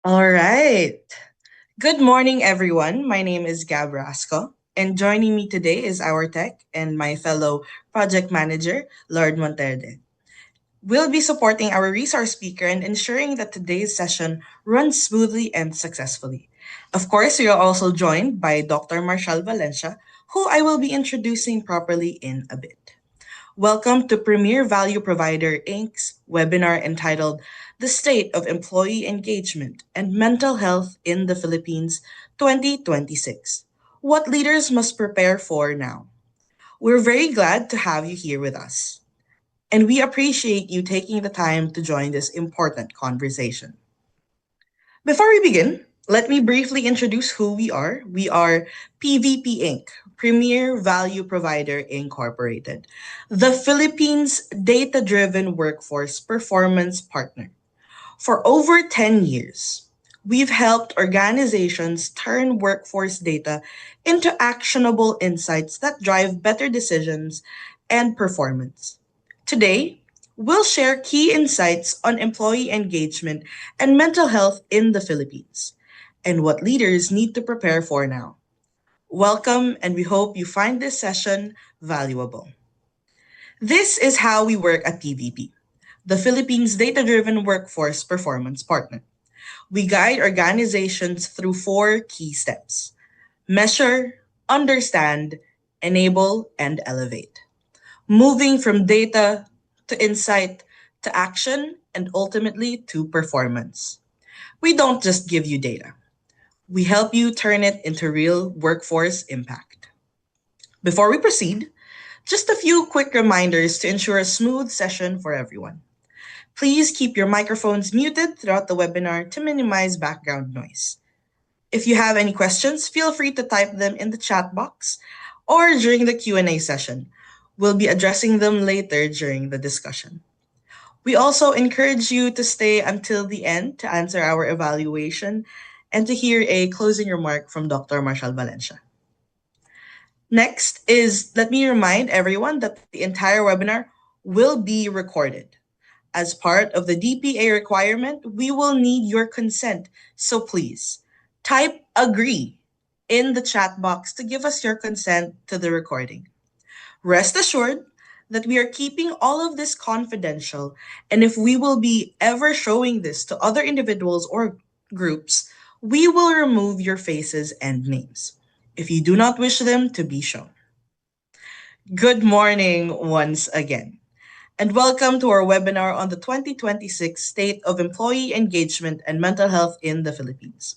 All right. Good morning, everyone. My name is Gab Rasco, and joining me today is our tech and my fellow project manager, Lord Monterde. We'll be supporting our resource speaker and ensuring that today's session runs smoothly and successfully. Of course, we are also joined by Dr. Marshall Valencia, who I will be introducing properly in a bit. Welcome to Premier Value Provider Inc.'s webinar entitled The State of Employee Engagement and Mental Health in the Philippines 2026. What leaders must prepare for now. We're very glad to have you here with us, and we appreciate you taking the time to join this important conversation. Before we begin, let me briefly introduce who we are. We are PVP Inc., Premier Value Provider Incorporated, the Philippines data driven workforce performance partner. For over 10 years, we've helped organizations turn workforce data into actionable insights that drive better decisions and performance. Today, we'll share key insights on employee engagement and mental health in the Philippines and what leaders need to prepare for now. Welcome, and we hope you find this session valuable. This is how we work at PVP, the Philippines Data Driven Workforce Performance Partner. We guide organizations through four key steps: measure, understand, enable, and elevate. Moving from data to insight to action and ultimately to performance. We don't just give you data, we help you turn it into real workforce impact. Before we proceed, just a few quick reminders to ensure a smooth session for everyone. Please keep your microphones muted throughout the webinar to minimize background noise. If you have any questions, feel free to type them in the chat box or during the Q&A session. We'll be addressing them later during the discussion. We also encourage you to stay until the end to answer our evaluation and to hear a closing remark from Dr. Marshall Valencia. Next is let me remind everyone that the entire webinar will be recorded. As part of the DPA requirement, we will need your consent. So please type agree in the chat box to give us your consent to the recording. Rest assured that we are keeping all of this confidential, and if we will be ever showing this to other individuals or groups, we will remove your faces and names if you do not wish them to be shown. Good morning once again, and welcome to our webinar on the 2026 State of Employee Engagement and Mental Health in the Philippines.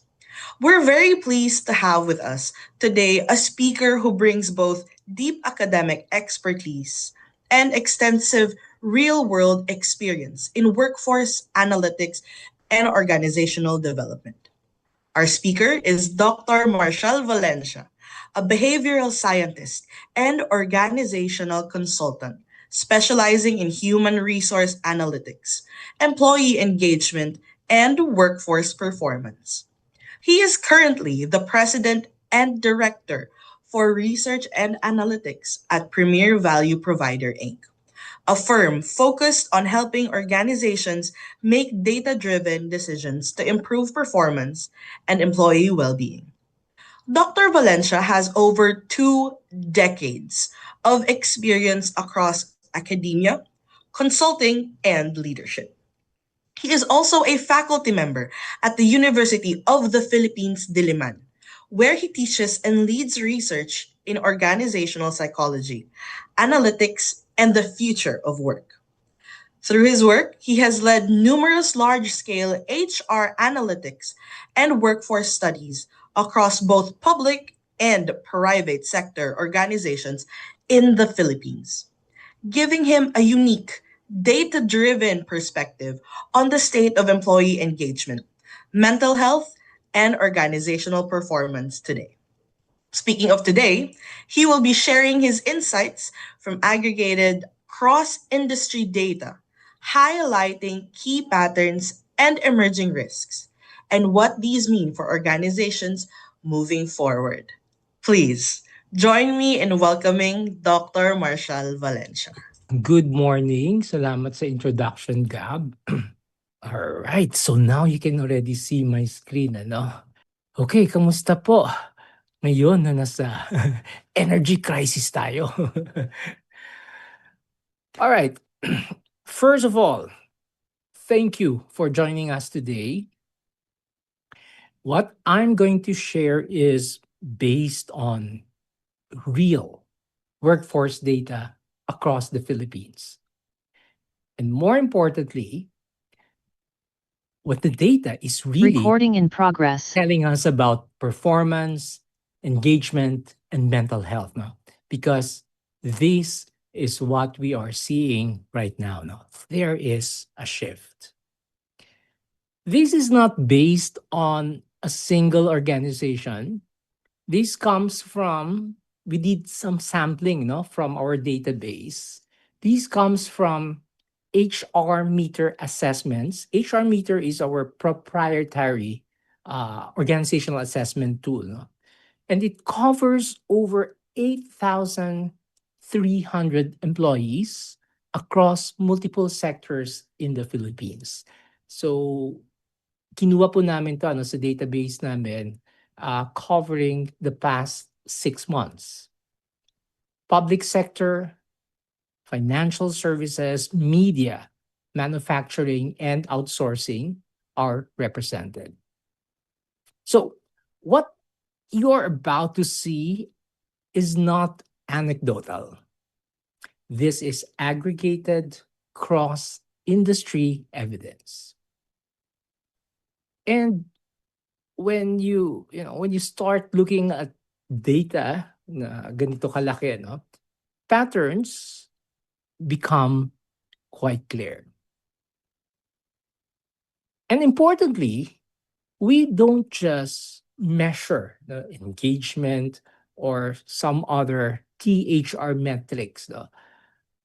We're very pleased to have with us today a speaker who brings both deep academic expertise and extensive real world experience in workforce analytics and organizational development. Our speaker is Dr. Marshall Valencia, a behavioral scientist and organizational consultant specializing in human resource analytics, employee engagement, and workforce performance. He is currently the president and director for research and analytics at Premier Value Provider Inc., a firm focused on helping organizations make data driven decisions to improve performance and employee well being. Dr. Valencia has over 2 decades of experience across academia, consulting, and leadership. He is also a faculty member at the University of the Philippines, Diliman, where he teaches and leads research in organizational psychology, analytics, and the future of work. Through his work, he has led numerous large scale HR analytics and workforce studies across both public and private sector organizations in the Philippines, giving him a unique, data driven perspective on the state of employee engagement, mental health, and organizational performance today. Speaking of today, he will be sharing his insights from aggregated cross industry data, highlighting key patterns and emerging risks, and what these mean for organizations moving forward. Please join me in welcoming Dr. Marshall Valencia. Good morning. Salamat sa introduction, Gab. All right, so now you can already see my screen, ano? Okay, kamusta po? Ngayon na nasa energy crisis tayo. All right. First of all, thank you for joining us today. What I'm going to share is based on real workforce data across the Philippines. And more importantly, what the data is really Recording in progress. telling us about performance, engagement, and mental health. No? Because this is what we are seeing right now. No? There is a shift. This is not based on a single organization. This comes from, we did some sampling, no, from our database. This comes from HR Meter assessments. HR Meter is our proprietary organizational assessment tool. No? And it covers over 8,300 employees across multiple sectors in the Philippines. So kinuha po namin 'to ano, sa database namin, covering the past 6 months. Public sector, financial services, media, manufacturing, and outsourcing are represented. So, what you're about to see is not anecdotal. This is aggregated cross-industry evidence. And when you start looking at data na ganito kalaki, no, patterns become quite clear. And importantly, we don't just measure the engagement or some other THR metrics. No?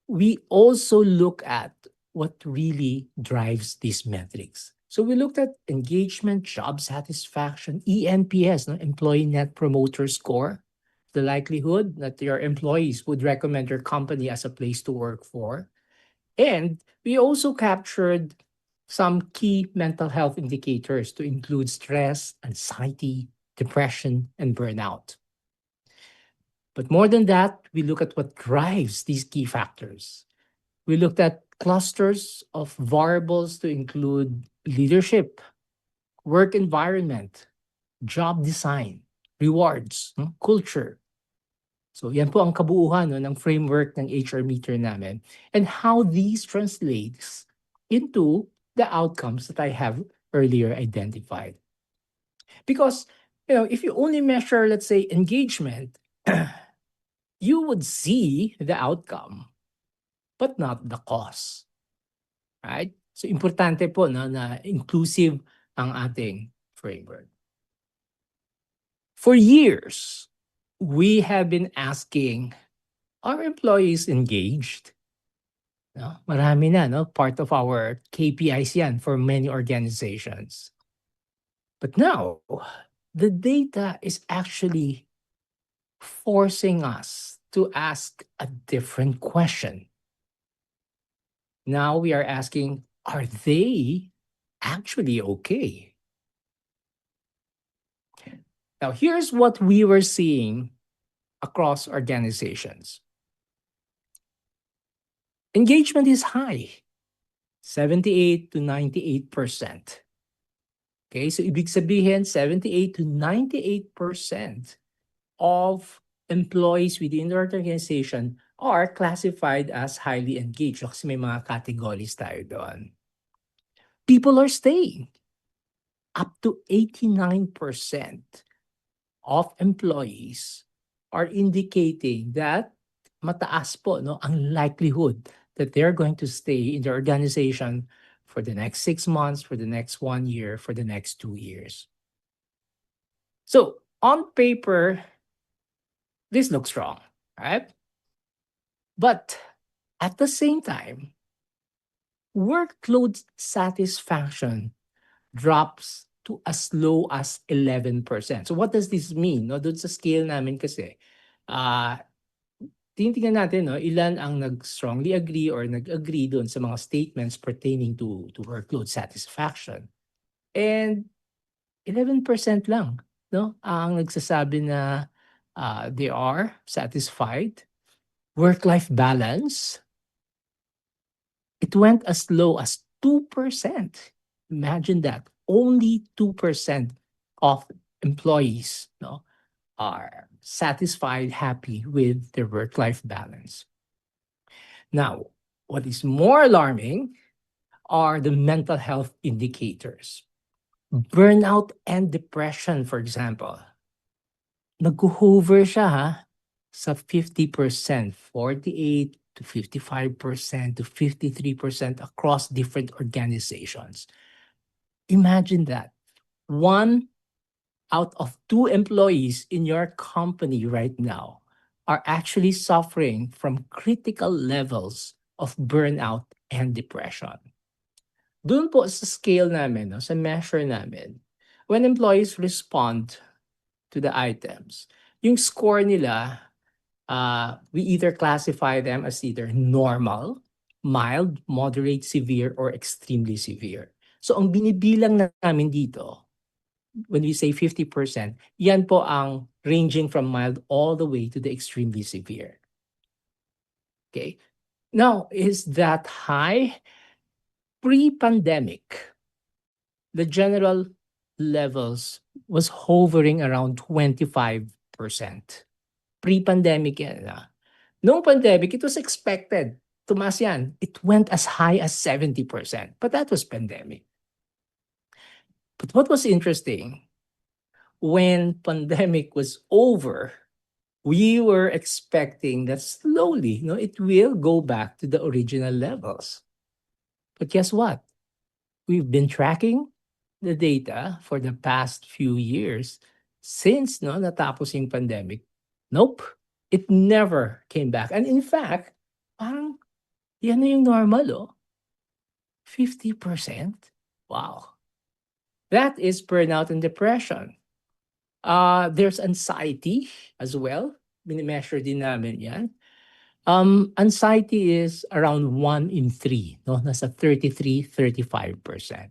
We also look at what really drives these metrics. So we looked at engagement, job satisfaction, ENPS, no? Employee Net Promoter Score, the likelihood that your employees would recommend your company as a place to work for. And we also captured some key mental health indicators to include stress, anxiety, depression, and burnout. But more than that, we look at what drives these key factors. We looked at clusters of variables to include leadership, work environment, job design, rewards, culture. So yan po ang kabuuan no, ng framework ng HR meter namin and how these translates into the outcomes that I have earlier identified. Because, if you only measure, let's say, engagement, you would see the outcome, but not the cause. Right? So, importante po no, na inclusive ang ating framework. For years, we have been asking, are employees engaged? No? Marami na, no? Part of our KPIs yan for many organizations. But now, the data is actually forcing us to ask a different question. Now we are asking, are they actually okay? Now, here's what we were seeing across organizations. Engagement is high, 78 to 98%. Okay, so ibig sabihin, 78 to 98% of employees within the organization are classified as highly engaged. Kasi may mga categories tayo doon. People are staying. Up to 89% of employees are indicating that mataas po no, ang likelihood that they're going to stay in the organization for the next 6 months, for the next 1 year, for the next 2 years. So, on paper, this looks wrong, right? But at the same time, workload satisfaction drops to as low as 11%. So what does this mean? No, doon sa scale namin kasi, tinitingnan natin 'no, ilan ang nag-strongly agree or nag-agree do'n sa mga statements pertaining to workload satisfaction. And 11% lang 'no, ang nagsasabi na, they are satisfied. Work-life balance, it went as low as 2%. Imagine that, only 2% of employees 'no, are satisfied, happy with their work-life balance. Now, what is more alarming are the mental health indicators. Burnout and depression, for example, nagho-hover siya sa 50%, 48 to 55% to 53% across different organizations. Imagine that. One out of two employees in your company right now are actually suffering from critical levels of burnout and depression. Doon po sa scale namin, no, sa measure namin, when employees respond to the items, yung score nila, we either classify them as either normal, mild, moderate, severe, or extremely severe. So ang binibilang namin dito, when we say 50%, yan po ang ranging from mild all the way to the extremely severe. Okay? Now, is that high? Pre-pandemic, the general levels was hovering around 25%. Pre-pandemic yan. Noong pandemic, it was expected. Tumaas yan. It went as high as 70%. But that was pandemic. But what was interesting, when pandemic was over, we were expecting that slowly, it will go back to the original levels. But guess what? We've been tracking the data for the past few years since natapos yung pandemic. Nope, it never came back. And in fact, parang yan na yung normal, 50%. Wow. That is burnout and depression. There's anxiety as well. Mini-measure din namin yan. Anxiety is around 1 in 3, no? Nasa 33-35%.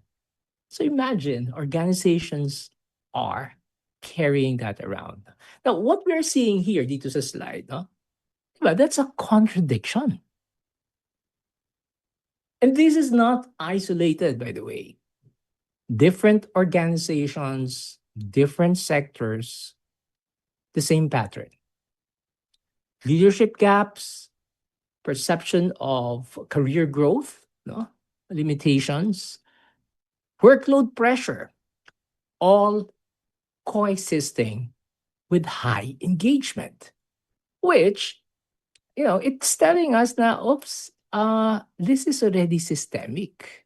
So imagine, organizations are carrying that around. Now, what we're seeing here dito sa slide, no? Diba, that's a contradiction. And this is not isolated, by the way. Different organizations, different sectors, the same pattern. Leadership gaps, perception of career growth, limitations, workload pressure, all coexisting with high engagement, which, it's telling us na, oops, this is already systemic,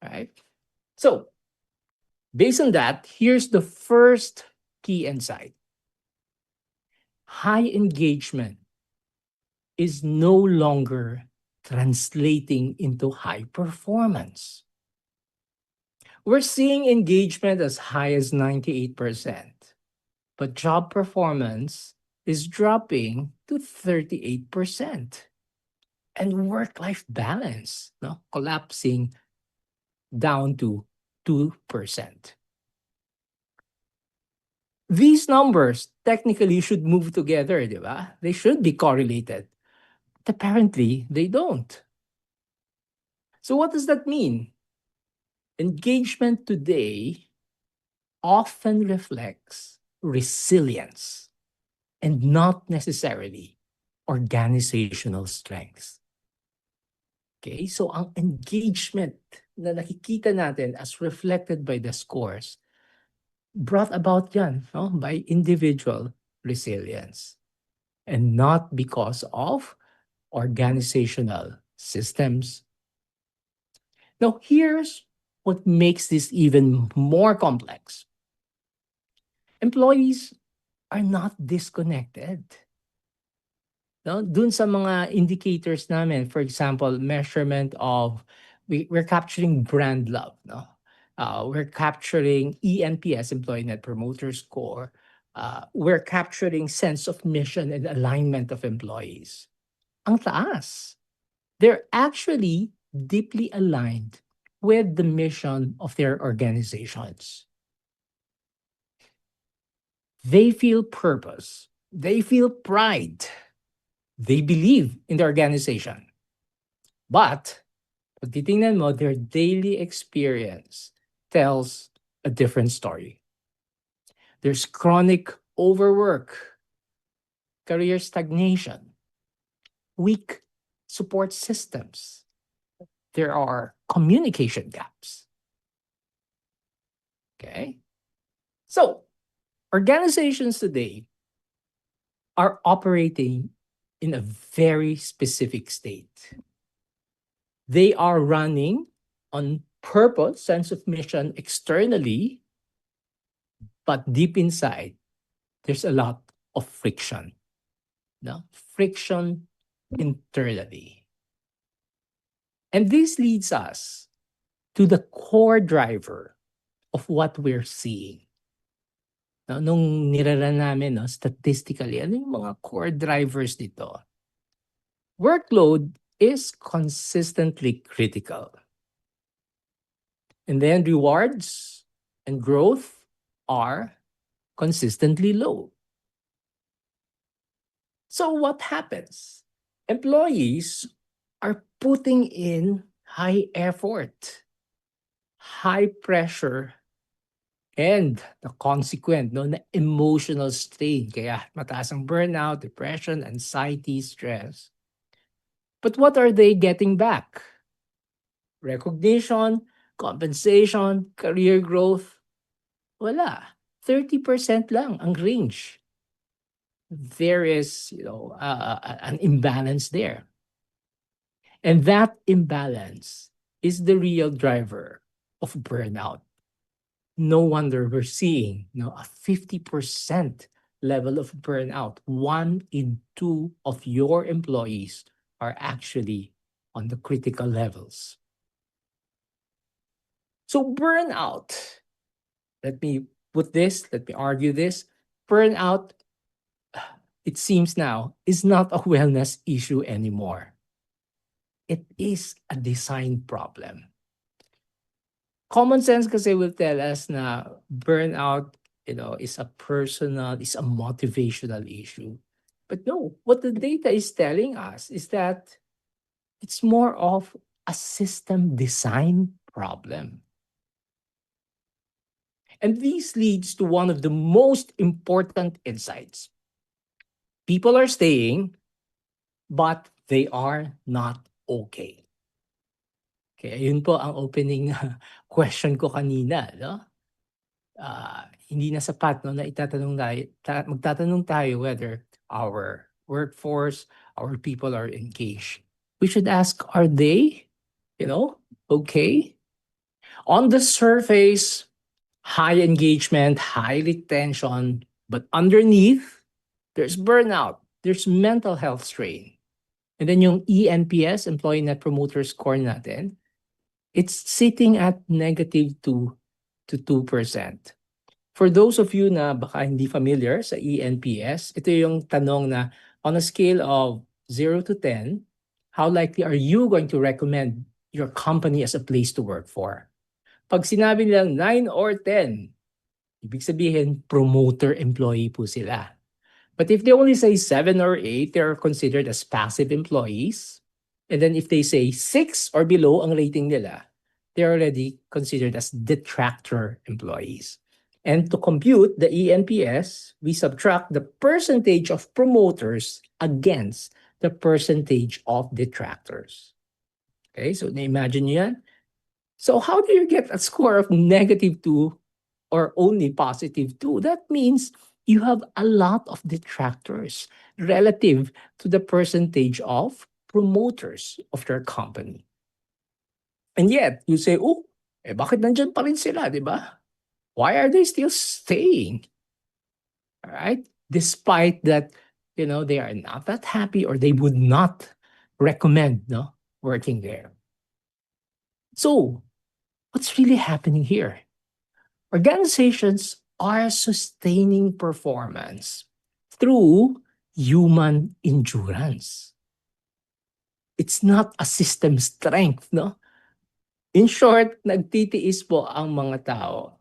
right? So, based on that, here's the first key insight. High engagement is no longer translating into high performance. We're seeing engagement as high as 98%, but job performance is dropping to 38%. And work-life balance, collapsing down to 2%. These numbers technically should move together, di ba? They should be correlated. But apparently, they don't. So what does that mean? Engagement today often reflects resilience and not necessarily organizational strength. Okay, so ang engagement na nakikita natin as reflected by the scores brought about yan by individual resilience and not because of organizational systems. Now, here's what makes this even more complex. Employees are not disconnected. Dun sa mga indicators namin, for example, measurement of, we're capturing brand love. We're capturing ENPS, Employee Net Promoter Score. we're capturing sense of mission and alignment of employees. Ang taas. They're actually deeply aligned with the mission of their organizations. They feel purpose. They feel pride. They believe in the organization. But, pag titingnan mo, their daily experience tells a different story. There's chronic overwork, career stagnation, weak support systems. There are communication gaps. Okay? So, organizations today are operating in a very specific state. They are running on purpose, sense of mission externally, but deep inside, there's a lot of friction. No? Friction internally. And this leads us to the core driver of what we're seeing. No, nung niraran namin, no, statistically, ano yung mga core drivers dito? Workload is consistently critical. And then rewards and growth are consistently low. So what happens? Employees are putting in high effort, high pressure, and the consequent no, na emotional strain. Kaya mataas ang burnout, depression, anxiety, stress. But what are they getting back? Recognition, compensation, career growth? Wala. 30% lang ang range. There is, an imbalance there. And that imbalance is the real driver of burnout. No wonder we're seeing a 50% level of burnout. 1 in 2 of your employees are actually on the critical levels. So burnout, let me argue this. Burnout, it seems now, is not a wellness issue anymore. It is a design problem. Common sense kasi will tell us na burnout, is a personal, is a motivational issue. But no, what the data is telling us is that it's more of a system design problem. And this leads to one of the most important insights. People are staying, but they are not okay. Kaya yun po ang opening question ko kanina, no? Hindi na sapat no na magtatanong tayo whether our workforce, our people are engaged. We should ask, are they, okay? On the surface, high engagement, high retention, but underneath, there's burnout, there's mental health strain. And then yung ENPS, Employee Net Promoter Score natin, it's sitting at -2 to 2%. For those of you na baka hindi familiar sa ENPS, ito yung tanong na on a scale of 0 to 10, how likely are you going to recommend your company as a place to work for? Pag sinabi nilang 9 or 10, ibig sabihin promoter employee po sila. But if they only say 7 or 8, they're considered as passive employees. And then if they say 6 or below ang rating nila, they're already considered as detractor employees. And to compute the ENPS, we subtract the percentage of promoters against the percentage of detractors. Okay, so na-imagine nyo yan? So how do you get a score of -2 or only +2? That means you have a lot of detractors relative to the percentage of promoters of your company. And yet, you say, bakit nandyan pa rin sila, di ba? Why are they still staying? All right? Despite that, they are not that happy or they would not recommend working there. So, what's really happening here? Organizations are sustaining performance through human endurance. It's not a system strength, no? In short, nagtitiis po ang mga tao.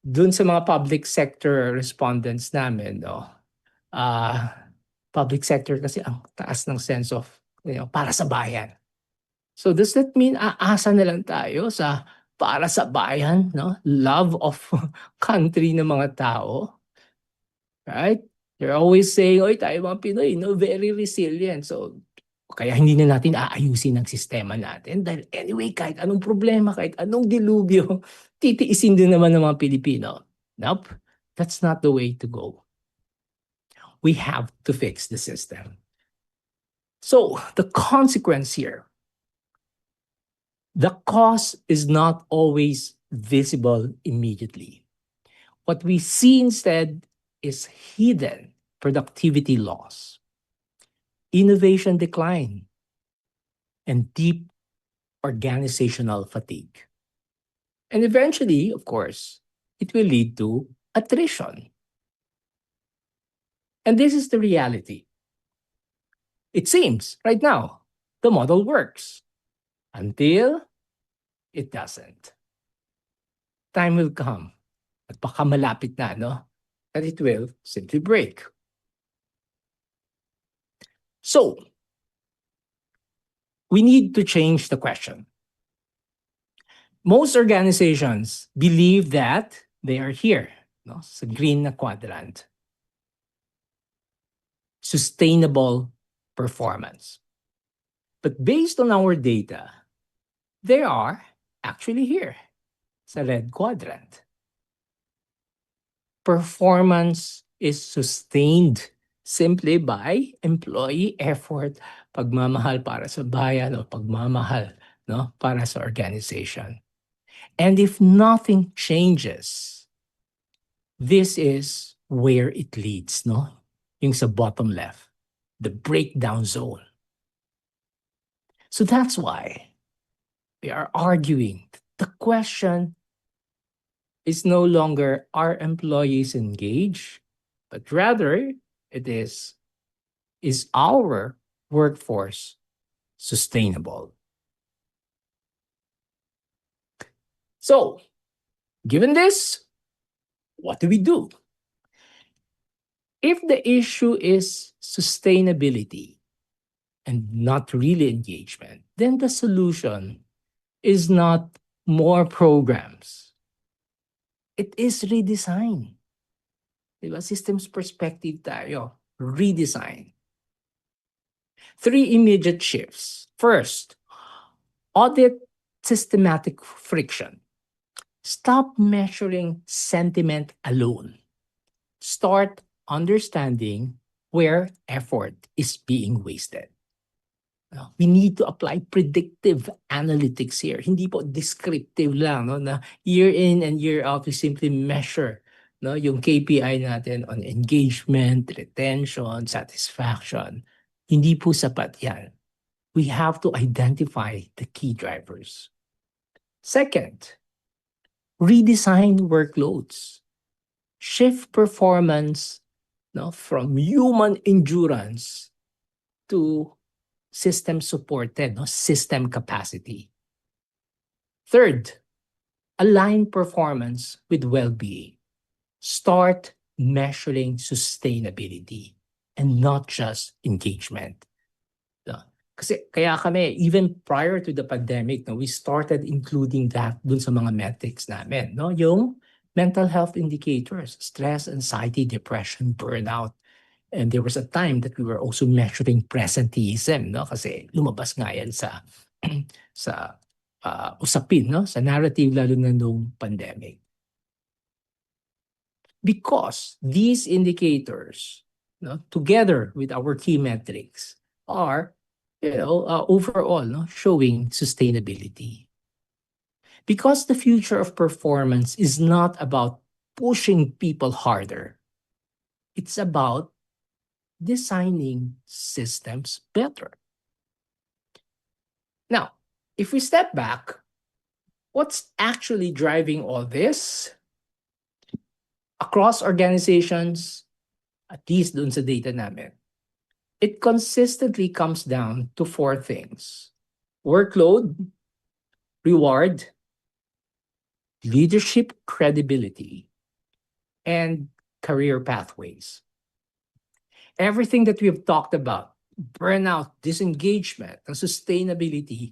Dun sa mga public sector respondents namin, no? Public sector kasi ang taas ng sense of, para sa bayan. So does that mean aasa na lang tayo sa para sa bayan, no? Love of country ng mga tao, right? They're always saying, oy, tayo mga Pinoy, no, very resilient. So kaya hindi na natin aayusin ang sistema natin dahil anyway, kahit anong problema, kahit anong dilubyo, titiisin din naman ng mga Pilipino. Nope, that's not the way to go. We have to fix the system. So the consequence here, the cause is not always visible immediately. What we see instead is hidden productivity loss, innovation decline, and deep organizational fatigue. And eventually, of course, it will lead to attrition. And this is the reality. It seems right now the model works until it doesn't. Time will come at baka malapit na, no? That it will simply break. So, we need to change the question. Most organizations believe that they are here, no? Sa green na quadrant. Sustainable performance. But based on our data, they are actually here sa red quadrant. Performance is sustained simply by employee effort, pagmamahal para sa bayan o pagmamahal, no, para sa organization. And if nothing changes, this is where it leads, no? Yung sa bottom left, the breakdown zone. So that's why we are arguing the question is no longer are employees engaged, but rather it is our workforce sustainable? So, given this, what do we do? If the issue is sustainability and not really engagement, then the solution is not more programs. It is redesign. Diba? Systems perspective tayo. Redesign. 3 immediate shifts. First, audit systematic friction. Stop measuring sentiment alone. Start understanding where effort is being wasted. We need to apply predictive analytics here. Hindi po descriptive lang, no, na year in and year out we simply measure, no, yung KPI natin on engagement, retention, satisfaction. Hindi po sapat yan. We have to identify the key drivers. Second, redesign workloads. Shift performance, no, from human endurance to system supported, no, system capacity. Third, align performance with well-being. Start measuring sustainability and not just engagement. No? Kasi kaya kami, even prior to the pandemic, no, we started including that dun sa mga metrics namin. No? Yung mental health indicators, stress, anxiety, depression, burnout. And there was a time that we were also measuring presenteeism, no? Kasi lumabas nga yan sa sa usapin, no? Sa narrative lalo na nung pandemic. Because these indicators, no, together with our key metrics, are, overall, no, showing sustainability. Because the future of performance is not about pushing people harder. It's about designing systems better. Now, if we step back, what's actually driving all this? across organizations, at least dun sa data namin, it consistently comes down to four things: workload, reward, leadership credibility, and career pathways. Everything that we've talked about, burnout, disengagement, and sustainability,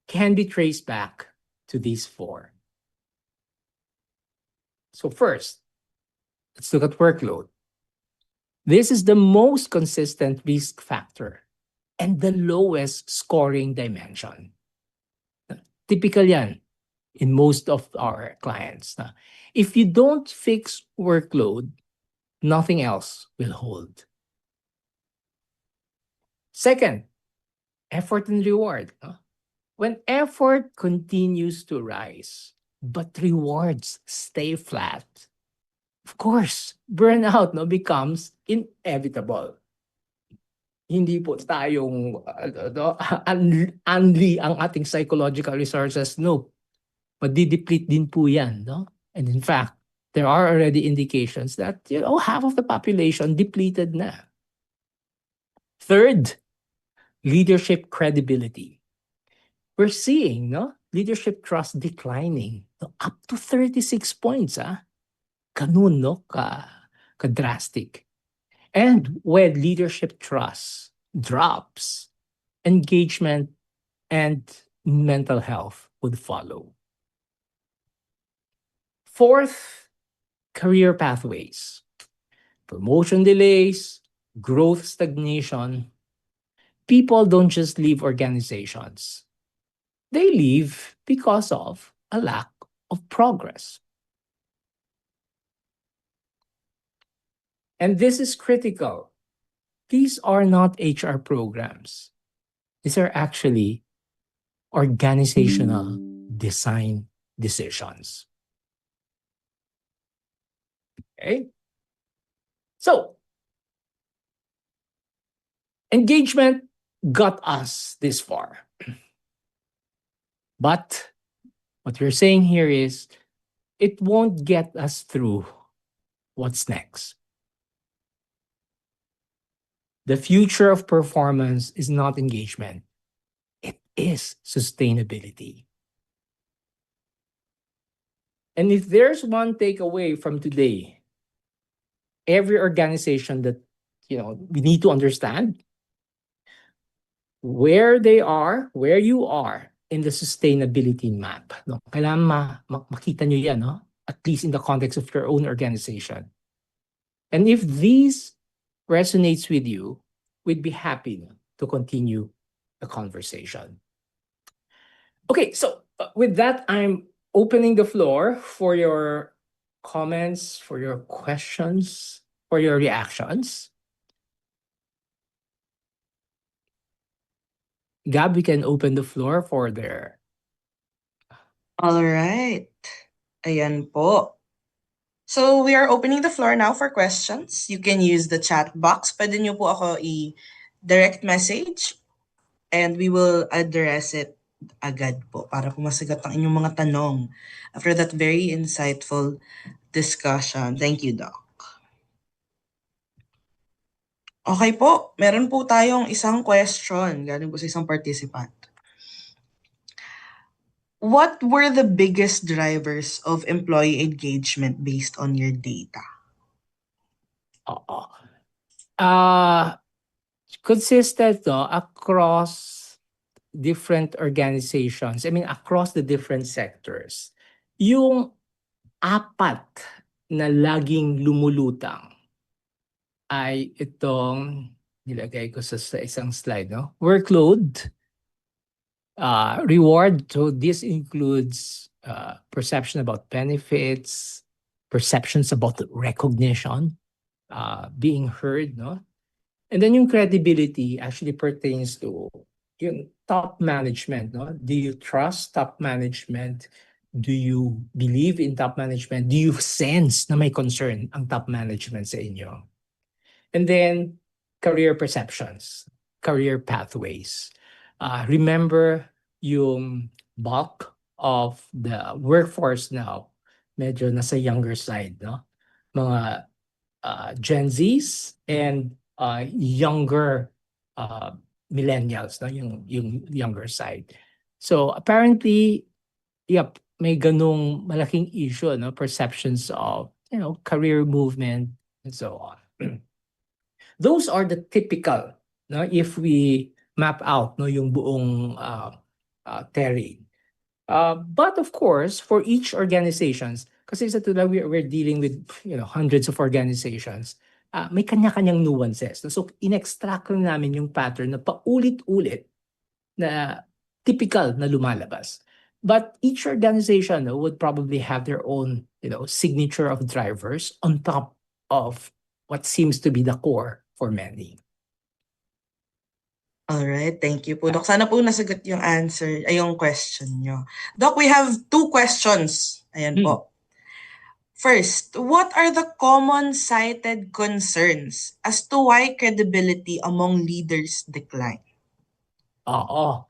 can be traced back to these four. So first, let's look at workload. This is the most consistent risk factor and the lowest scoring dimension. Typical yan in most of our clients. If you don't fix workload, nothing else will hold. Second, effort and reward. When effort continues to rise, but rewards stay flat, of course, burnout becomes inevitable. Hindi po tayong unli ang ating psychological resources. No, madideplete din po yan. And in fact, there are already indications that half of the population depleted na. Third, leadership credibility. We're seeing leadership trust declining up to 36 points. Ganun, ka-drastic. And when leadership trust drops, engagement and mental health would follow. Fourth, career pathways. Promotion delays, growth stagnation. People don't just leave organizations. They leave because of a lack of progress. And this is critical. These are not HR programs. These are actually organizational design decisions. Okay? So, engagement got us this far. But what we're saying here is it won't get us through what's next. The future of performance is not engagement. It is sustainability. And if there's one takeaway from today, every organization that we need to understand where they are, where you are in the sustainability map. Kailangan makita nyo yan, at least in the context of your own organization. And if these resonates with you, we'd be happy to continue the conversation. Okay, so with that, I'm opening the floor for your comments, for your questions, for your reactions. Gab, we can open the floor for there. All right. Ayan po. So, we are opening the floor now for questions. You can use the chat box. Pwede nyo po ako i-direct message and we will address it agad po para po masagot ang inyong mga tanong after that very insightful discussion. Thank you, Doc. Okay po, meron po tayong isang question galing po sa isang participant. What were the biggest drivers of employee engagement based on your data? Consistent across different organizations. I mean, across the different sectors. Yung apat na laging lumulutang ay itong nilagay ko sa isang slide. Workload, reward. So this includes perception about benefits, perceptions about recognition, being heard. And then yung credibility actually pertains to yung top management. Do you trust top management? Do you believe in top management? Do you sense na may concern ang top management sa inyo? And then career perceptions, career pathways. Remember yung bulk of the workforce now medyo nasa younger side. mga Gen Zs and younger uh, millennials, no? Yung younger side. So apparently, yep, may ganong malaking issue, no? Perceptions of, career movement and so on. Those are the typical, no? If we map out, no, yung buong terrain. But of course, for each organizations, kasi sa tula we're dealing with hundreds of organizations, may kanya-kanyang nuances. So, in-extract lang namin yung pattern na paulit-ulit na typical na lumalabas. But each organization would probably have their own, signature of drivers on top of what seems to be the core for many. Alright, thank you po, Doc. Sana po nasagot yung answer, ay yung question nyo. Doc, we have two questions. Ayan Hmm. po. First, what are the common cited concerns as to why credibility among leaders decline? Oo.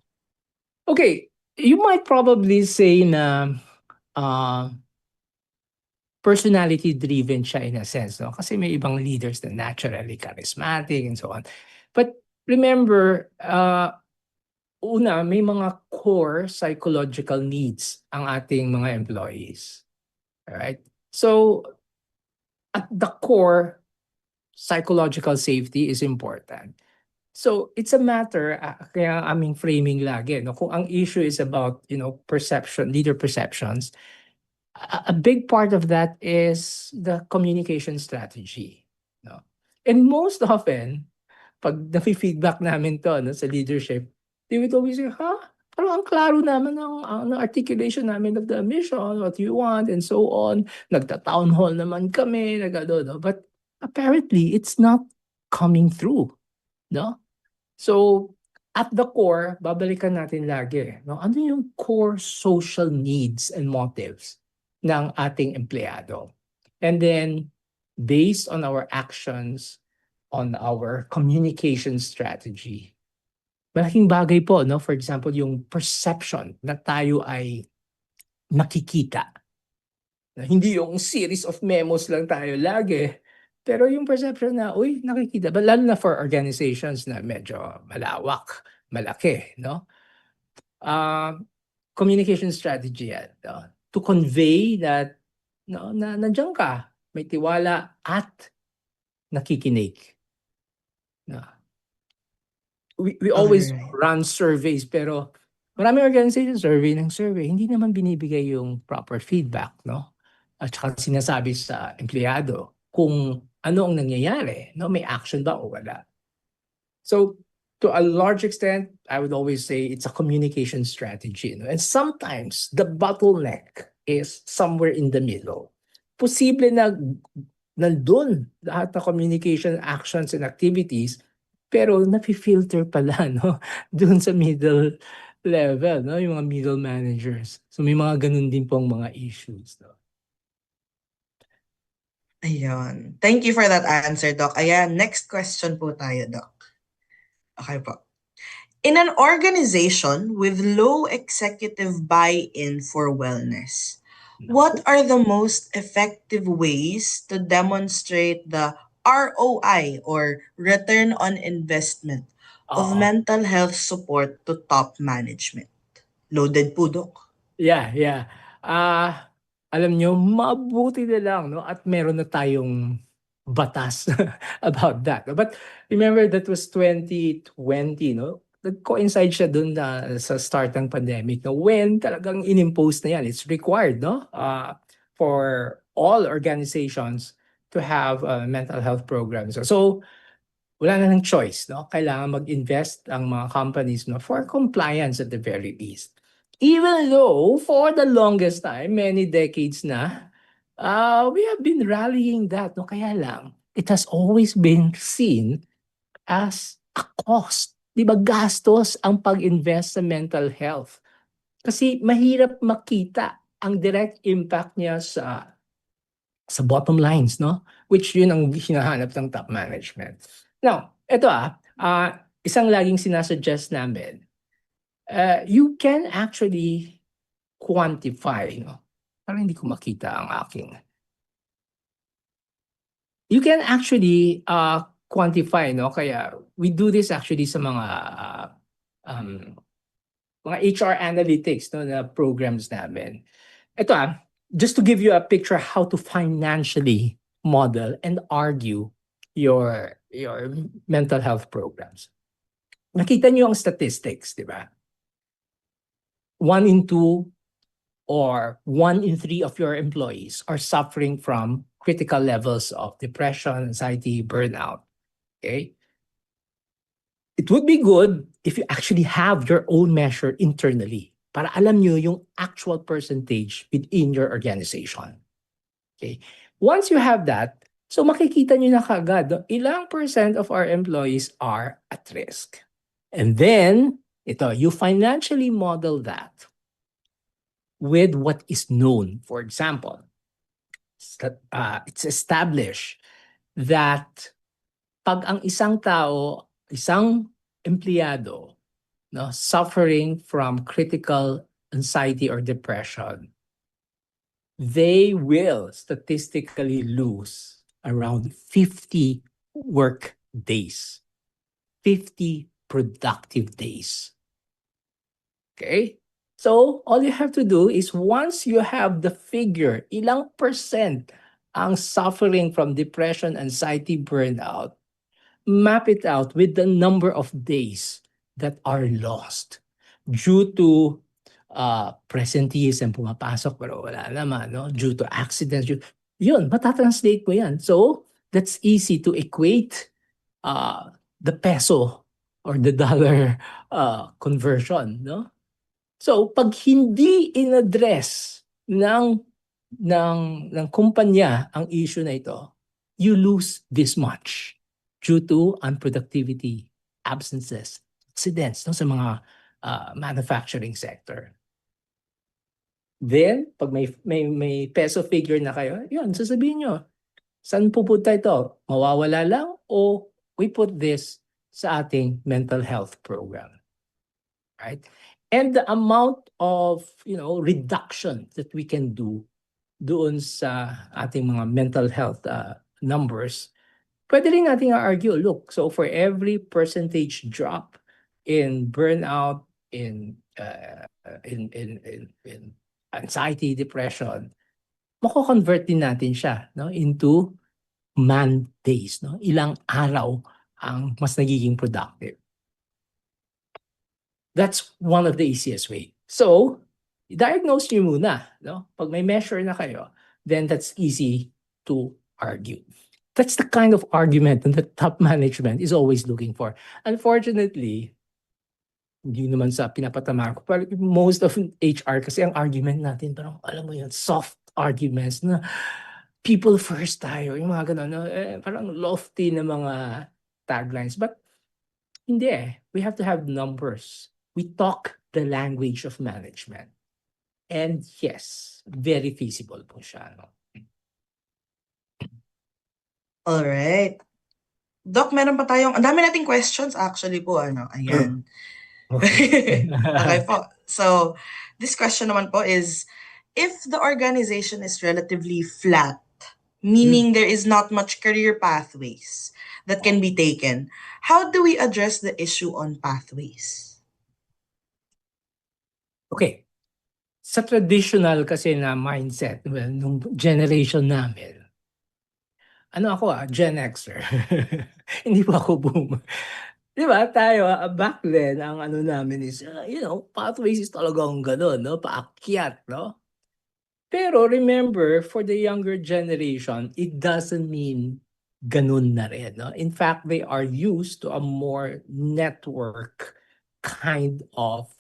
Okay, you might probably say na uh, personality-driven siya in a sense, no? Kasi may ibang leaders na naturally charismatic and so on. But remember, una, may mga core psychological needs ang ating mga employees. Alright? So, at the core, psychological safety is important. So, it's a matter, kaya aming framing lagi, no? Kung ang issue is about, perception, leader perceptions, a big part of that is the communication strategy. No? And most often, pag nafi-feedback namin to, no, sa leadership, they would always say, ha? Parang ang klaro naman ng articulation namin of the mission, what you want, and so on. Nagta-town hall naman kami, no? But apparently, it's not coming through. No? So, at the core, babalikan natin lagi, no? Ano yung core social needs and motives ng ating empleyado? And then, based on our actions, on our communication strategy, malaking bagay po, no? For example, yung perception na tayo ay nakikita. Na hindi yung series of memos lang tayo lagi. Pero yung perception na, uy, nakikita. But lalo na for organizations na medyo malawak, malaki, no? Uh, Communication strategy yan, no? To convey that, no, na nandiyan ka, may tiwala at nakikinig. No? We always Alright. run surveys, pero maraming organizations, survey ng survey, hindi naman binibigay yung proper feedback, no? At saka sinasabi sa empleyado kung ano ang nangyayari, no? May action ba o wala. So, to a large extent, I would always say it's a communication strategy. No? And sometimes the bottleneck is somewhere in the middle. Posible na nandun lahat ng communication actions and activities, pero napi-filter pala, no? Doon sa middle level, no? Yung mga middle managers. So may mga ganun din pong mga issues, no? Ayun. Thank you for that answer, Doc. Ayan, next question po tayo, Doc. Okay po. In an organization with low executive buy-in for wellness, what Naku. are the most effective ways to demonstrate the ROI or return on investment of Oo. mental health support to top management? Loaded po, Doc. Yeah, yeah. Alam nyo, mabuti na lang, no? At meron na tayong batas about that. But remember, that was 2020, no? Nag-coincide siya dun na sa start ng pandemic, no? When talagang inimpose na yan. It's required, no? For all organizations to have mental health programs. So, wala na ng choice, no? Kailangan mag-invest ang mga companies, no, for compliance at the very least. Even though for the longest time, many decades na, we have been rallying that, no? Kaya lang, it has always been seen as a cost. Di ba, gastos ang pag-invest sa mental health. Kasi mahirap makita ang direct impact niya sa bottom lines, no? Which yun ang hinahanap ng top management. Now, ito isang laging sinasuggest namin, you can actually quantify, no? Parang hindi ko makita ang aking you can actually quantify, no? Kaya we do this actually sa um, mga HR analytics, no, na programs namin. Ito just to give you a picture how to financially model and argue your mental health programs. Nakita niyo ang statistics, di ba? 1 in 2 or 1 in 3 of your employees are suffering from critical levels of depression, anxiety, burnout. Okay? It would be good if you actually have your own measure internally para alam nyo yung actual percentage within your organization. Okay? Once you have that, so makikita nyo na kagad ilang percent of our employees are at risk. And then, you financially model that with what is known. For example, it's established that pag ang isang tao, isang empleyado, no, suffering from critical anxiety or depression, they will statistically lose around 50 work days, 50 productive days. Okay? So, all you have to do is once you have the figure, ilang percent ang suffering from depression, anxiety, burnout, map it out with the number of days that are lost due to presenteeism pumapasok pero wala naman, no? Due to accidents. Yun, matatranslate mo yan. So, that's easy to equate the peso or the dollar conversion, no? So, pag hindi in-address ng kumpanya ang issue na ito, you lose this much due to unproductivity, absences, accidents, no, sa mga manufacturing sector. Then, pag may peso figure na kayo, yun, sasabihin nyo, saan pupunta ito? Mawawala lang o we put this sa ating mental health program? Right? And the amount of, reduction that we can do doon sa ating mga mental health numbers, pwede rin natin argue, look, so for every percentage drop in burnout, in anxiety, depression, mako-convert din natin siya, no, into man days, no? Ilang araw ang mas nagiging productive. That's one of the easiest way. So, diagnose nyo muna, no? Pag may measure na kayo, then that's easy to argue. That's the kind of argument that top management is always looking for. Unfortunately, hindi naman sa pinapatama ko, pero most of HR kasi ang argument natin, parang alam mo yun, soft arguments na people first tayo, yung mga ganun, no? Parang lofty na mga taglines. But hindi we have to have numbers. We talk the language of management. And yes, very feasible po siya. No? Alright. Doc, meron pa tayong, ang dami nating questions actually po, ayan. Okay. Okay po. So, this question naman po is, if the organization is relatively flat, meaning there is not much career pathways that can be taken, how do we address the issue on pathways? Okay. Sa traditional kasi na mindset, well, nung generation namin, ano ako Gen Xer. Hindi pa ako boomer. Di ba, tayo, back then, ang ano namin is, pathways is talagang gano'n, no? Paakyat, no? Pero remember, for the younger generation, it doesn't mean ganun na rin, no? In fact, they are used to a more network kind of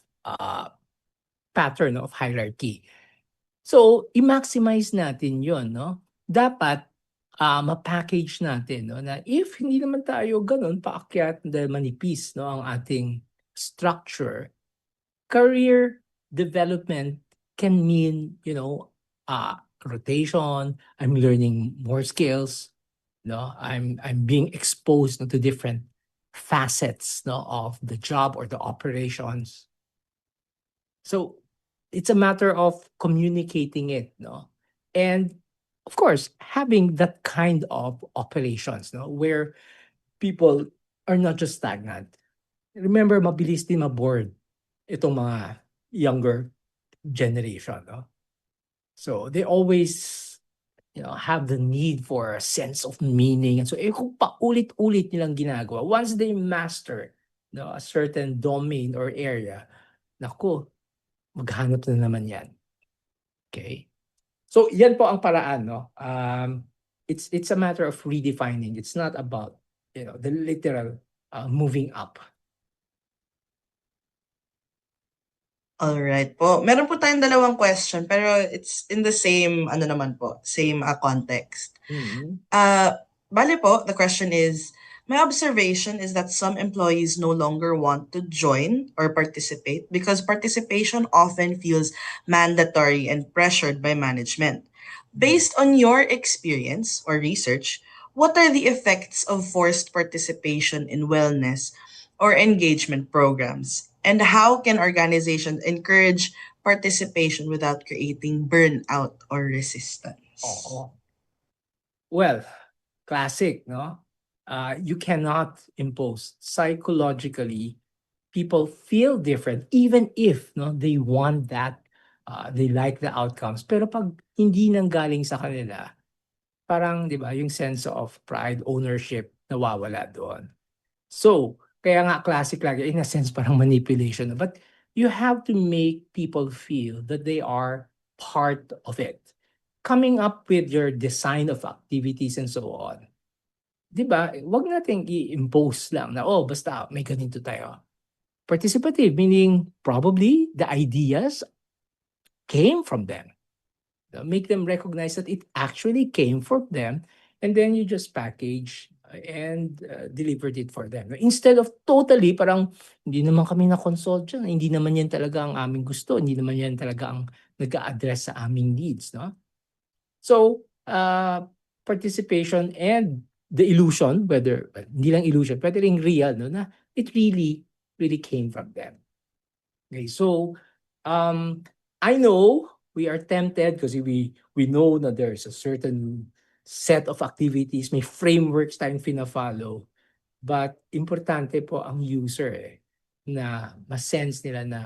pattern of hierarchy. So, i-maximize natin yon, no? Dapat ma-package natin, no, na if hindi naman tayo ganun paakyat dahil manipis, no, ang ating structure, career development can mean, rotation, I'm learning more skills, no, I'm being exposed to different facets, no, of the job or the operations. So, it's a matter of communicating it, no? And of course, having that kind of operations, no, where people are not just stagnant. Remember, mabilis din ma-bored itong mga younger generation, no? So they always, have the need for a sense of meaning. And so, kung paulit-ulit nilang ginagawa, once they master, no, a certain domain or area, naku, maghanap na naman yan. Okay? So, yan po ang paraan, no? It's a matter of redefining. It's not about, the literal moving up. Alright po. Meron po tayong dalawang question pero it's in the same ano naman po, same context. Mhm. Bale po, the question is, my observation is that some employees no longer want to join or participate because participation often feels mandatory and pressured by management. Based on your experience or research, what are the effects of forced participation in wellness or engagement programs? And how can organizations encourage participation without creating burnout or resistance? Oo. Well, classic, no? You cannot impose psychologically. People feel different even if, no, they want that, they like the outcomes. Pero pag hindi nanggaling sa kanila, parang 'di ba, yung sense of pride, ownership nawawala doon. So, kaya nga classic lagi, in a sense parang manipulation. But you have to make people feel that they are part of it. Coming up with your design of activities and so on. 'Di ba? Wag nating i-impose lang na, oh, basta may ganito tayo. Participative, meaning probably the ideas came from them. Make them recognize that it actually came from them, and then you just package and delivered it for them. Instead of totally parang hindi naman kami na-consult dyan, hindi naman yan talaga ang aming gusto, hindi naman yan talaga ang nag-a-address sa aming needs. No? So, participation and the illusion, whether hindi lang illusion, pwede ring real, no, na it really, really came from them. Okay, so I know we are tempted because we know that there's a certain set of activities, may frameworks tayong fina-follow. But importante po ang user na ma-sense nila na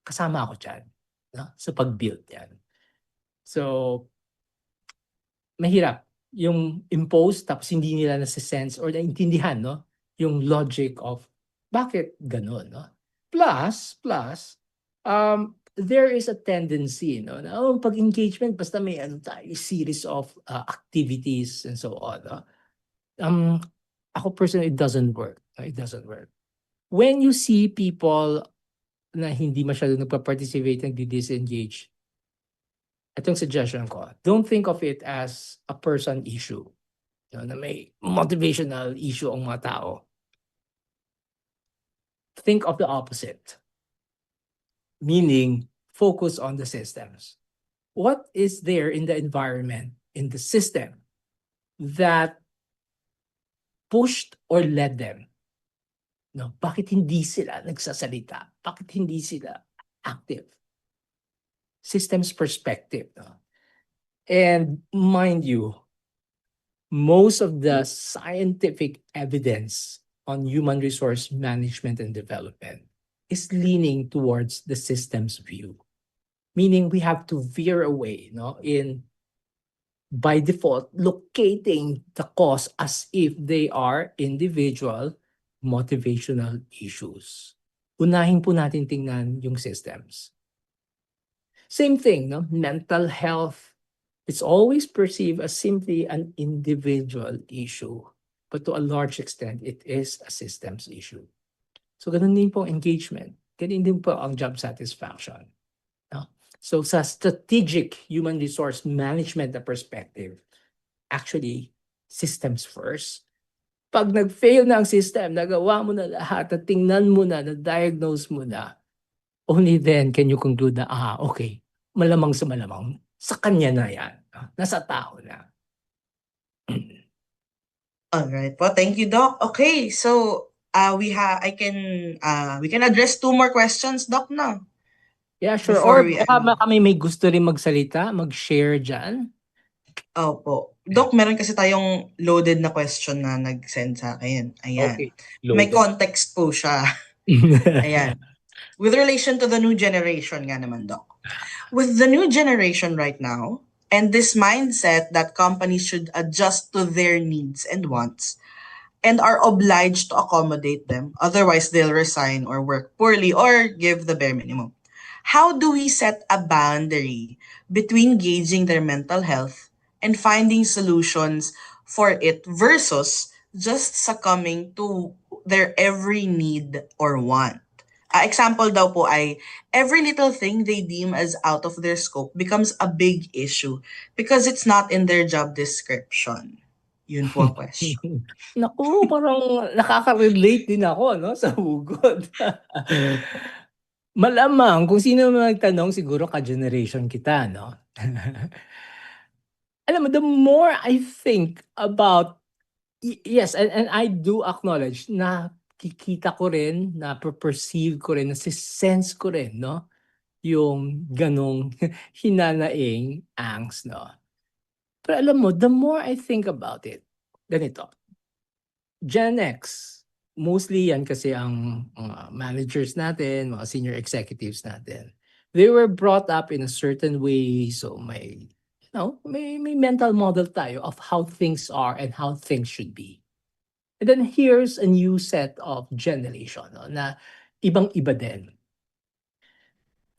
kasama ako dyan, no? Sa pag-build yan. So, mahirap yung impose tapos hindi nila nasa-sense or naintindihan, no? Yung logic of bakit ganun, no? Plus, there is a tendency, no? Na, oh, pag-engagement, basta may ano tayo, series of activities and so on, no? Ako personally, it doesn't work. No? It doesn't work. When you see people na hindi masyado nagpa-participate, nagdi-disengage, itong suggestion ko, don't think of it as a person issue. Na may motivational issue ang mga tao. Think of the opposite. Meaning, focus on the systems. What is there in the environment, in the system, that pushed or led them? No, bakit hindi sila nagsasalita? Bakit hindi sila active? Systems perspective. No? And mind you, most of the scientific evidence on human resource management and development is leaning towards the systems view. Meaning we have to veer away, no, in by default locating the cause as if they are individual motivational issues. Unahin po natin tingnan yung systems. Same thing, no? Mental health. It's always perceived as simply an individual issue. But to a large extent, it is a systems issue. So ganun din po engagement. Ganun din po ang job satisfaction. No? So sa strategic human resource management na perspective, actually, systems first. Pag nag-fail na ang system, nagawa mo na lahat, at tingnan mo na, na-diagnose mo na, only then can you conclude na, okay, malamang sa malamang, sa kanya na yan. Nasa tao na. Alright po. Thank you, Doc. Okay, so we can address two more questions, Doc, na. Yeah, sure. Before Or we baka end. kami may gusto rin magsalita, mag-share dyan. Opo. Doc, meron kasi tayong loaded na question na nag-send sa akin. Ayan. Okay, May loaded. context po siya. Ayan. With relation to the new generation nga naman, Doc. With the new generation right now, and this mindset that companies should adjust to their needs and wants, and are obliged to accommodate them, otherwise they'll resign or work poorly or give the bare minimum. How do we set a boundary between gauging their mental health and finding solutions for it versus just succumbing to their every need or want? Example daw po ay, every little thing they deem as out of their scope becomes a big issue because it's not in their job description. Yun po ang question. Naku, parang nakaka-relate din ako 'no, sa hugot. Malamang kung sino man nagtanong siguro ka-generation kita 'no. Alam mo, the more I think about yes, and I do acknowledge na kikita ko rin, nape-perceive ko rin, nase-sense ko rin 'no, yung gano'ng hinanaing angst 'no. Pero alam mo, the more I think about it, ganito, Gen X, mostly yan kasi ang mga managers natin, mga senior executives natin. They were brought up in a certain way, so may mental model tayo of how things are and how things should be. And then here's a new set of generation, no, na ibang-iba din.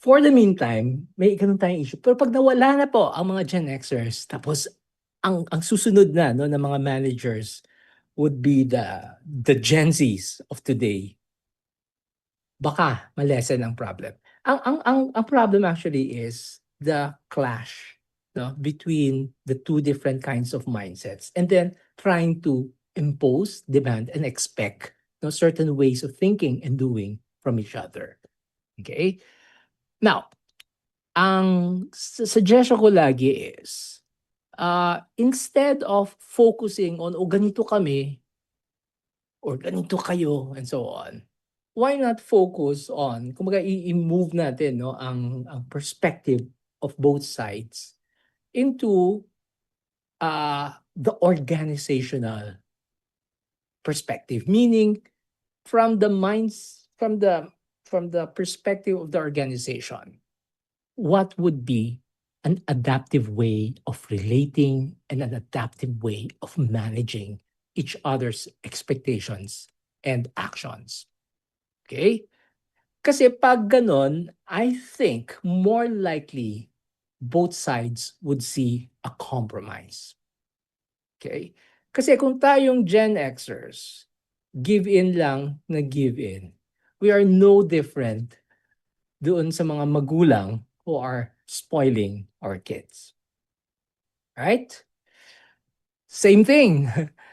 For the meantime, may gano'n tayong issue. Pero 'pag nawala na po ang mga Gen Xers, tapos ang susunod na 'no, ng mga managers would be the Gen Zs of today, baka ma-lessen ang problem. Ang problem actually is the clash 'no, between the two different kinds of mindsets, and then trying to impose, demand, and expect 'no, certain ways of thinking and doing from each other. Okay? Now, ang suggestion ko lagi is, instead of focusing on, "O ganito kami," or "Ganito kayo," and so on, why not focus on, kumbaga i-move natin 'no, ang perspective of both sides into, the organizational perspective. Meaning, from the minds from the perspective of the organization, what would be an adaptive way of relating and an adaptive way of managing each other's expectations and actions. Okay? Kasi 'pag gano'n, I think more likely both sides would see a compromise. Okay? Kasi kung tayong Gen Xers, give in lang na give in, we are no different doon sa mga magulang who are spoiling our kids. Right? Same thing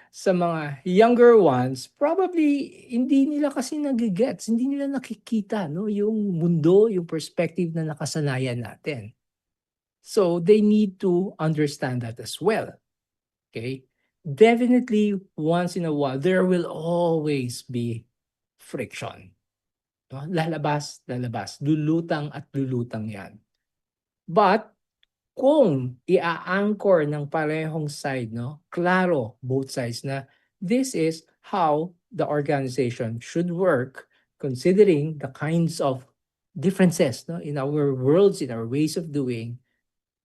sa mga younger ones, probably hindi nila kasi nage-gets, hindi nila nakikita 'no, yung mundo, yung perspective na nakasanayan natin. So, they need to understand that as well, okay? Definitely, once in a while, there will always be friction, 'no? Lalabas, lalabas, lulutang at lulutang 'yan. But kung ia-anchor ng parehong side 'no, klaro both sides na this is how the organization should work considering the kinds of differences 'no, in our worlds, in our ways of doing.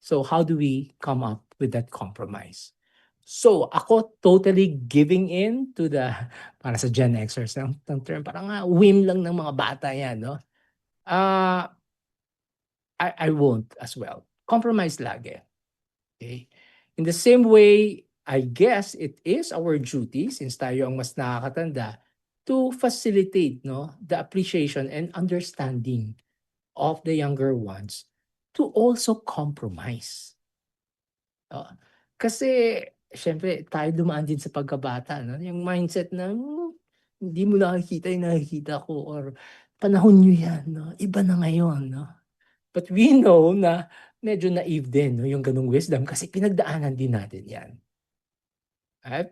So how do we come up with that compromise? So ako totally giving in to the para sa Gen Xers ng term, parang whim lang ng mga bata 'yan 'no. Ah, I won't as well. Compromise lagi. Okay? In the same way, I guess it is our duty, since tayo ang mas nakakatanda, to facilitate the appreciation and understanding of the younger ones to also compromise. Oo. Kasi siyempre tayo dumaan din sa pagkabata 'no, yung mindset na, hindi mo nakikita yung nakikita ko, or panahon niyo 'yan 'no, iba na ngayon 'no. But we know na medyo naive din 'no, yung gano'ng wisdom kasi pinagdaanan din natin 'yan, at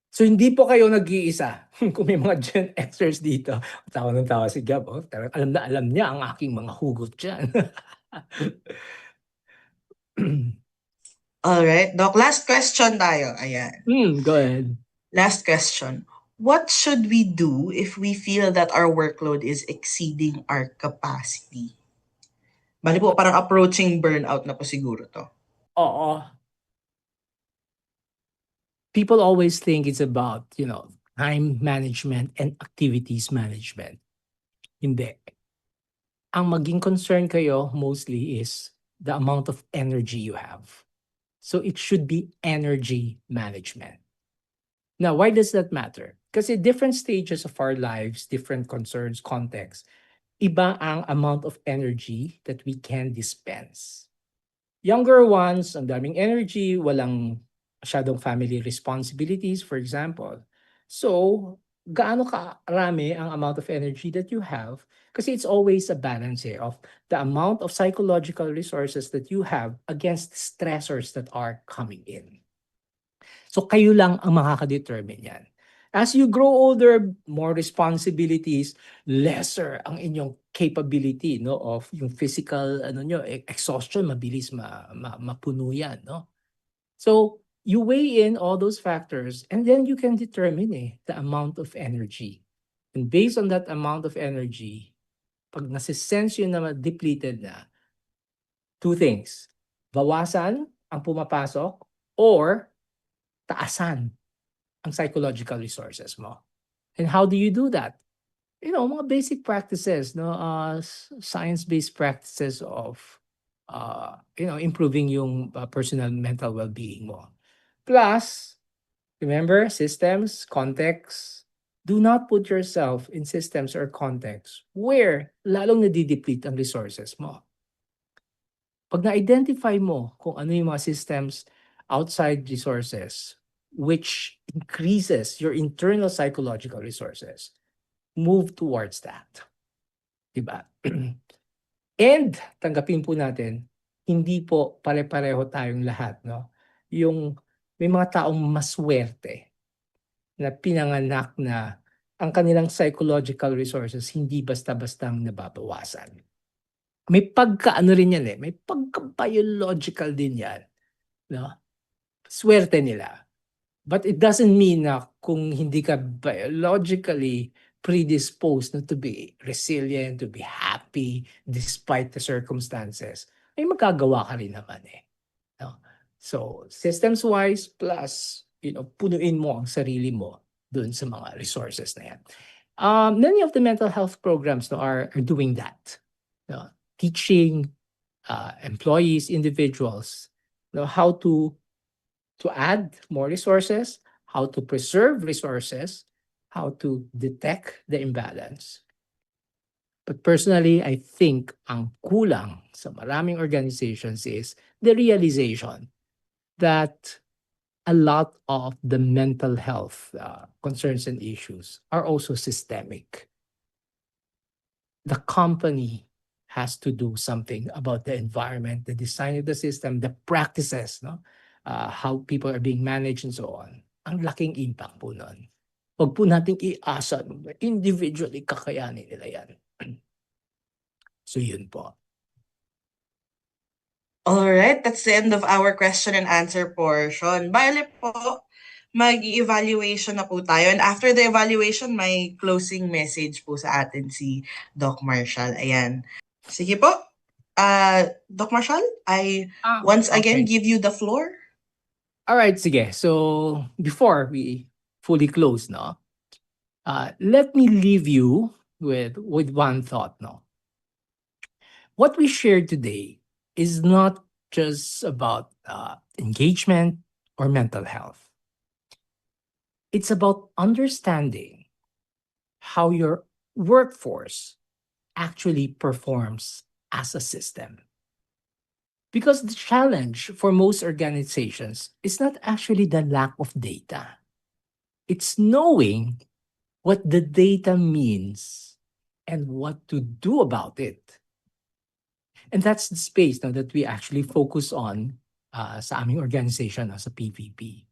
so hindi po kayo nag-iisa. Kung may mga Gen Xers dito, tawa ng tawa si Gab, talagang alam na alam niya ang aking mga hugot diyan. Alright, Doc. Last question tayo. Ayan. Go ahead. Last question. What should we do if we feel that our workload is exceeding our capacity? Bali po, parang approaching burnout na po siguro to. Oo. People always think it's about, time management and activities management. Hindi. Ang maging concern kayo mostly is the amount of energy you have. So it should be energy management. Now, why does that matter? Kasi different stages of our lives, different concerns, contexts, iba ang amount of energy that we can dispense. Younger ones, ang daming energy, walang masyadong family responsibilities, for example. So, gaano karami ang amount of energy that you have? Kasi it's always a balance here of the amount of psychological resources that you have against stressors that are coming in. So kayo lang ang makaka-determine yan. As you grow older, more responsibilities, lesser ang inyong capability of yung physical exhaustion, mabilis mapuno yan. No? So you weigh in all those factors and then you can determine the amount of energy. And based on that amount of energy, pag nasisense yun na depleted na, two things. Bawasan ang pumapasok or taasan ang psychological resources mo. And how do you do that? Mga basic practices, no, science-based practices of, improving yung personal mental well-being mo. Plus, remember, systems, context. Do not put yourself in systems or contexts where lalong nadideplete ang resources mo. Pag na-identify mo kung ano yung mga systems outside resources which increases your internal psychological resources, move towards that. Diba? And tanggapin po natin, hindi po pare-pareho tayong lahat. No? Yung may mga taong maswerte na pinanganak na ang kanilang psychological resources hindi basta-bastang nababawasan. May pagka-ano rin yan may pagka-biological din yan. No? Swerte nila. But it doesn't mean na kung hindi ka biologically predisposed to be resilient, to be happy despite the circumstances, ay magagawa ka rin naman No? So, systems-wise plus, punuin mo ang sarili mo dun sa mga resources na yan. Many of the mental health programs are doing that. No? Teaching employees, individuals, how to add more resources, how to preserve resources, how to detect the imbalance. But personally, I think ang kulang sa maraming organizations is the realization that a lot of the mental health concerns and issues are also systemic. The company has to do something about the environment, the design of the system, the practices, how people are being managed and so on. Ang laking impact po nun. Huwag po nating iasa, individually kakayanin nila yan. So yun po. Alright, that's the end of our question and answer portion. Bale po, mag-evaluation na po tayo. And after the evaluation, may closing message po sa atin si Doc Marshall. Ayan. Sige po. Doc Marshall, I once again give you the floor. Alright, sige. So, before we fully close, let me leave you with one thought, What we shared today is not just about engagement or mental health. It's about understanding how your workforce actually performs as a system. Because the challenge for most organizations is not actually the lack of data. It's knowing what the data means and what to do about it. And that's the space that we actually focus on sa aming organization as a PVP.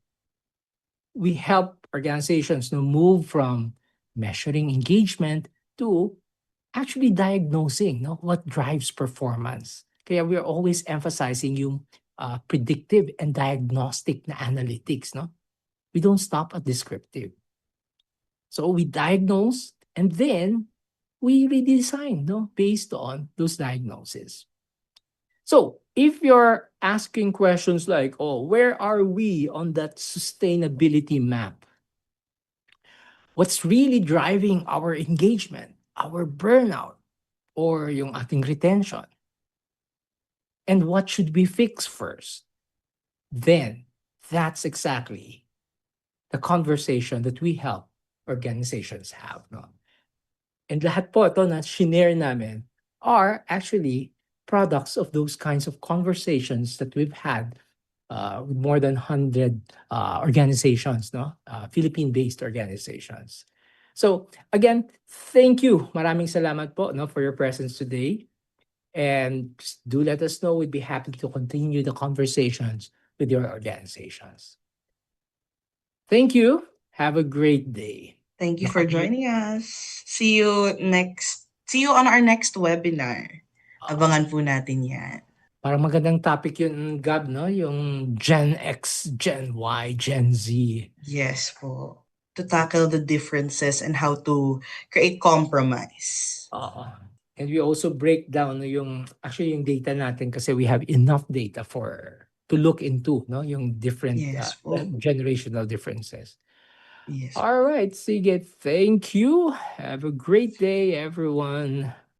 We help organizations move from measuring engagement to actually diagnosing what drives performance. Kaya we're always emphasizing yung predictive and diagnostic na analytics, no? We don't stop at descriptive. So we diagnose and then we redesign, no, based on those diagnoses. So if you're asking questions like, oh, where are we on that sustainability map? What's really driving our engagement, our burnout, or yung ating retention? And what should we fix first? Then that's exactly the conversation that we help organizations have. No? And lahat po ito na shinare namin are actually products of those kinds of conversations that we've had with more than 100 organizations, no? Philippine-based organizations. So again, thank you. Maraming salamat po, no, for your presence today. And do let us know. We'd be happy to continue the conversations with your organizations. Thank you. Have a great day. Thank you for Bye. joining us. See you on our next webinar. Abangan po natin yan. Parang magandang topic yun, Gab, no? Yung Gen X, Gen Y, Gen Z. Yes po. To tackle the differences and how to create compromise. And we also break down yung actually yung data natin kasi we have enough data to look into, no, yung different Yes po. generational differences. Yes. All right, sige, thank you. Have a great day, everyone.